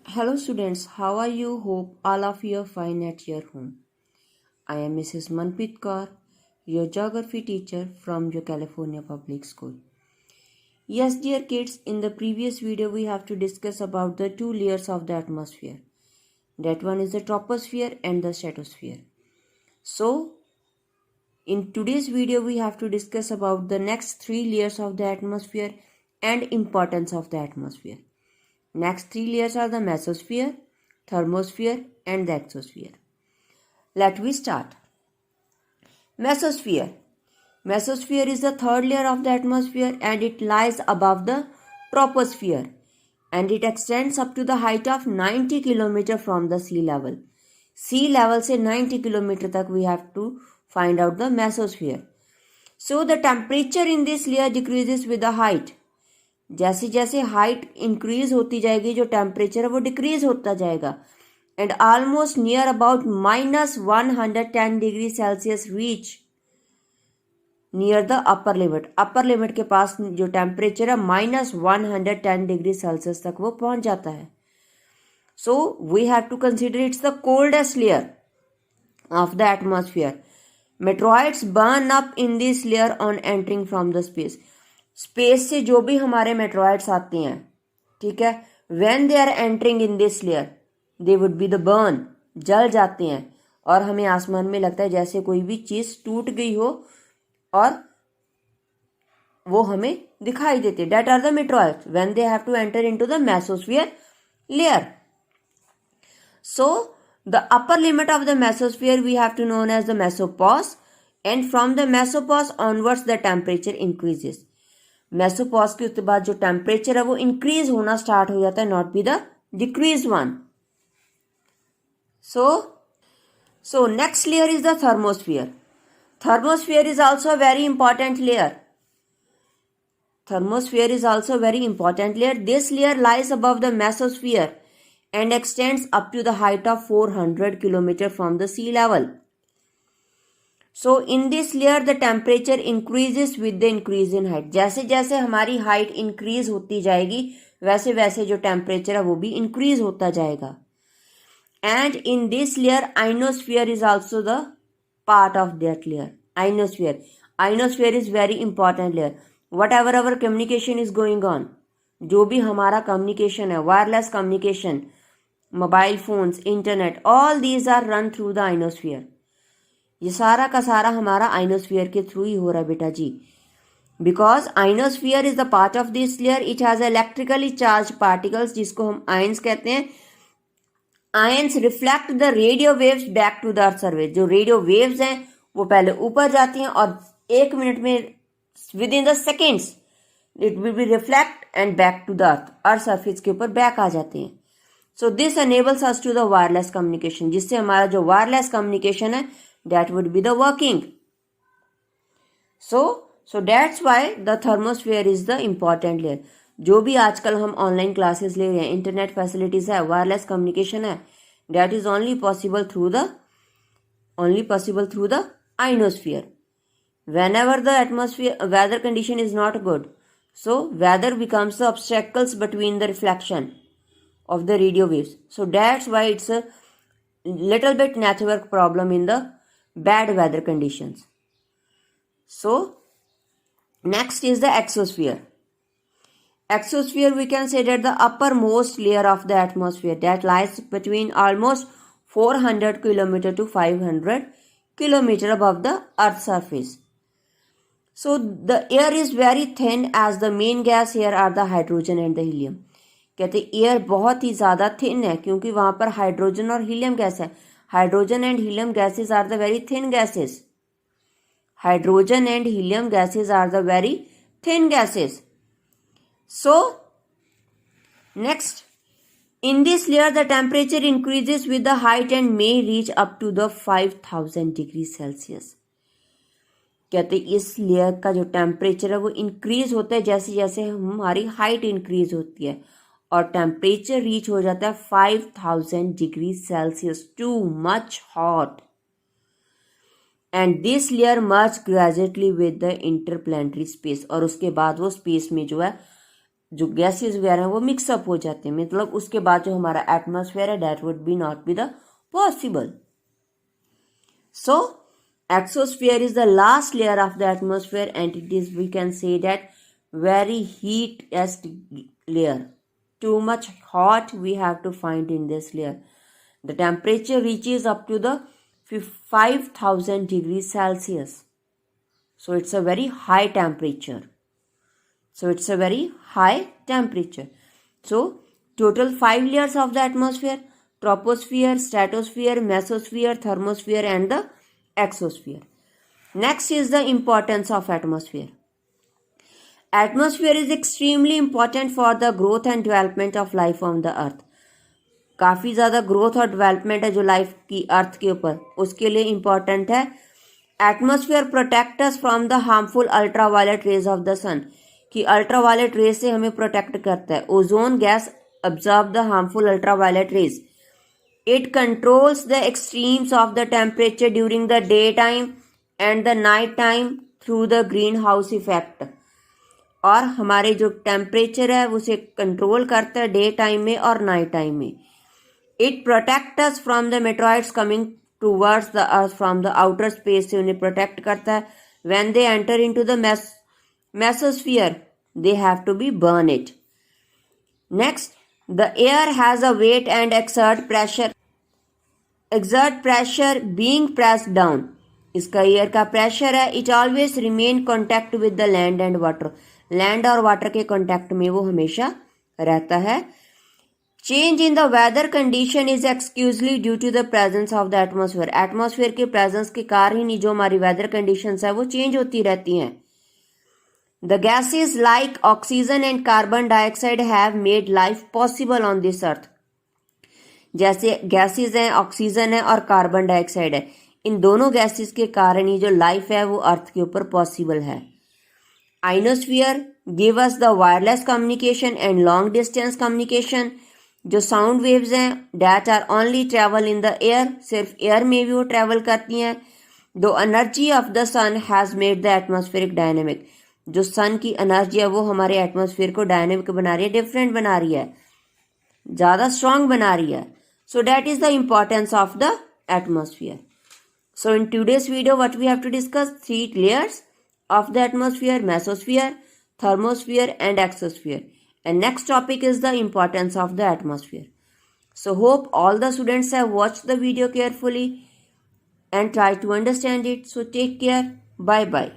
Hello students, how are you? Hope all of you are fine at your home. I am Mrs. Manpreet Kaur, your geography teacher from your California Public School. Yes, dear kids, in the previous video we have to discuss about the two layers of the atmosphere. That one is the troposphere and the stratosphere. So, in today's video we have to discuss about the next three layers of the atmosphere and importance of the atmosphere. Next three layers are the mesosphere, thermosphere and the exosphere. Let we start. Mesosphere. Mesosphere is the third layer of the atmosphere and it lies above the troposphere and it extends up to the height of 90 km from the sea level. Sea level से 90 km तक we have to find out the mesosphere. So the temperature in this layer decreases with the height. जैसे जैसे height increase होती जाएगी जो temperature है वो decrease होता जाएगा and almost near about minus 110 degree Celsius reach near the upper limit. Upper limit के पास जो टेम्परेचर है minus 110 degree Celsius तक वो पहुंच जाता है. So we have to consider it's the coldest layer of the atmosphere. Meteoroids burn up in this layer on entering from the space. Space से जो भी हमारे मेट्रॉइड्स आते हैं, ठीक है, when they are entering in this layer they would be the burn, जल जाते हैं और हमें आसमान में लगता है जैसे कोई भी चीज टूट गई हो और वो हमें दिखाई देते हैं. That are the meteoroids when they have to enter into the mesosphere layer. So the upper limit of the mesosphere we have to known as the mesopause and from the mesopause onwards the temperature increases. Mesopause के उसके बाद जो temperature है वो increase होना start हो जाता है, not be the decrease one. So next layer is the thermosphere. Thermosphere is also very important layer. Thermosphere is also very important layer. This layer lies above the mesosphere and extends up to the height of 400 km from the sea level. So in this layer the temperature increases with the increase in height. जैसे जैसे हमारी height increase होती जाएगी वैसे वैसे जो temperature है वो भी increase होता जाएगा. And in this layer ionosphere is also the part of that layer. Ionosphere is very important layer. Whatever our communication is going on, जो भी हमारा communication है, wireless communication, mobile phones, internet, all these are run through the ionosphere. ये सारा का सारा हमारा ionosphere के थ्रू ही हो रहा है बेटा जी. Because ionosphere is the part of this layer. It has electrically charge particles जिसको हम आयंस कहते हैं. Ions reflect the radio waves back to the earth surface. जो रेडियो वेव्स हैं वो पहले ऊपर जाती हैं और 1 मिनट में within the seconds it will be reflect and back to the earth surface के ऊपर बैक आ जाते हैं. So this enables us to the wireless communication, जिससे हमारा जो वायरलेस कम्युनिकेशन है that would be the working. So that's why the thermosphere is the important layer. जो भी आजकल हम ऑनलाइन क्लासेस ले रहे हैं, इंटरनेट फैसिलिटीज है, वायरलेस कम्युनिकेशन है, that is only possible through the ionosphere. Whenever the atmosphere weather condition is not good, so weather becomes the obstacles between the reflection of the radio waves. So that's why it's a little bit network problem in the bad weather conditions. So next is the exosphere. Exosphere we can say that the uppermost layer of the atmosphere that lies between almost 400 km to 500 km above the earth's surface. So the air is very thin as the main gas here are the hydrogen and the helium. कहते air बहुत ही ज़्यादा thin है क्योंकि वहाँ पर hydrogen और helium gas है. Hydrogen and helium gases are the very thin gases. Hydrogen and helium gases are the very thin gases. So, next, in this layer the temperature increases with the height and may reach up to the 5000 degrees Celsius. कहते इस layer का जो temperature है वो increase होता है जैसे जैसे हमारी हाइट इंक्रीज होती है और टेम्परेचर रीच हो जाता है 5000 degree Celsius. Too much hot. And this layer merge gradually with the interplanetary space. और उसके बाद वो स्पेस में जो है जो गैसेस वगैरह हैं वो मिक्सअप हो जाते हैं, मतलब उसके बाद जो हमारा एटमॉस्फेयर है that would be not be the possible. So exosphere is the last layer of the atmosphere and it is, we can say that, very heatest layer. Too much hot we have to find in this layer. The temperature reaches up to the 5000 degrees Celsius. So it's a very high temperature. So total 5 layers of the atmosphere: troposphere, stratosphere, mesosphere, thermosphere and the exosphere. Next is the importance of atmosphere. Atmosphere is extremely important for the growth and development of life on the earth. काफ़ी ज़्यादा growth और development है जो life की अर्थ के ऊपर, उसके लिए इम्पॉर्टेंट है. Atmosphere protect us from the harmful ultraviolet rays of the sun, कि अल्ट्रावायलेट रेज से हमें प्रोटेक्ट करता है. Ozone gas absorb the harmful ultraviolet rays. It controls the extremes of the temperature during the daytime and the night time through the greenhouse effect. और हमारे जो temperature है उसे कंट्रोल करता है डे टाइम में और नाइट टाइम में. It protect us from the meteoroids coming towards the earth from the outer space, से उन्हें प्रोटेक्ट करता है. When they enter into the mesosphere they have to be burn it. Next, the air has a weight and exert pressure being pressed down. इसका air का pressure है. It always remain contact with the land and water, land और water के contact में वो हमेशा रहता है. Change in the weather condition is exclusively due to the presence of the atmosphere. Atmosphere के प्रेजेंस के कारण ही जो हमारी वेदर कंडीशंस है वो चेंज होती रहती हैं. The gases like oxygen and carbon dioxide have made life possible on this earth. जैसे गैसेस हैं, ऑक्सीजन है और कार्बन डाइऑक्साइड है, इन दोनों गैसेस के कारण ही जो लाइफ है वो अर्थ के ऊपर पॉसिबल है. Ionosphere give us the wireless communication and long distance communication. जो साउंड वेव्स हैं that are only travel in the air, सिर्फ एयर में भी वो ट्रेवल करती हैं. The energy of the sun has made the atmospheric dynamic. जो sun की एनर्जी है वो हमारे एटमॉस्फेयर को डायनेमिक बना रही है, डिफरेंट बना रही है, ज़्यादा स्ट्रांग बना रही है. So that is the importance of the atmosphere. So in today's video what we have to discuss 3 layers of the atmosphere: mesosphere, thermosphere and exosphere. And next topic is the importance of the atmosphere. So hope all the students have watched the video carefully and try to understand it. So take care. Bye bye.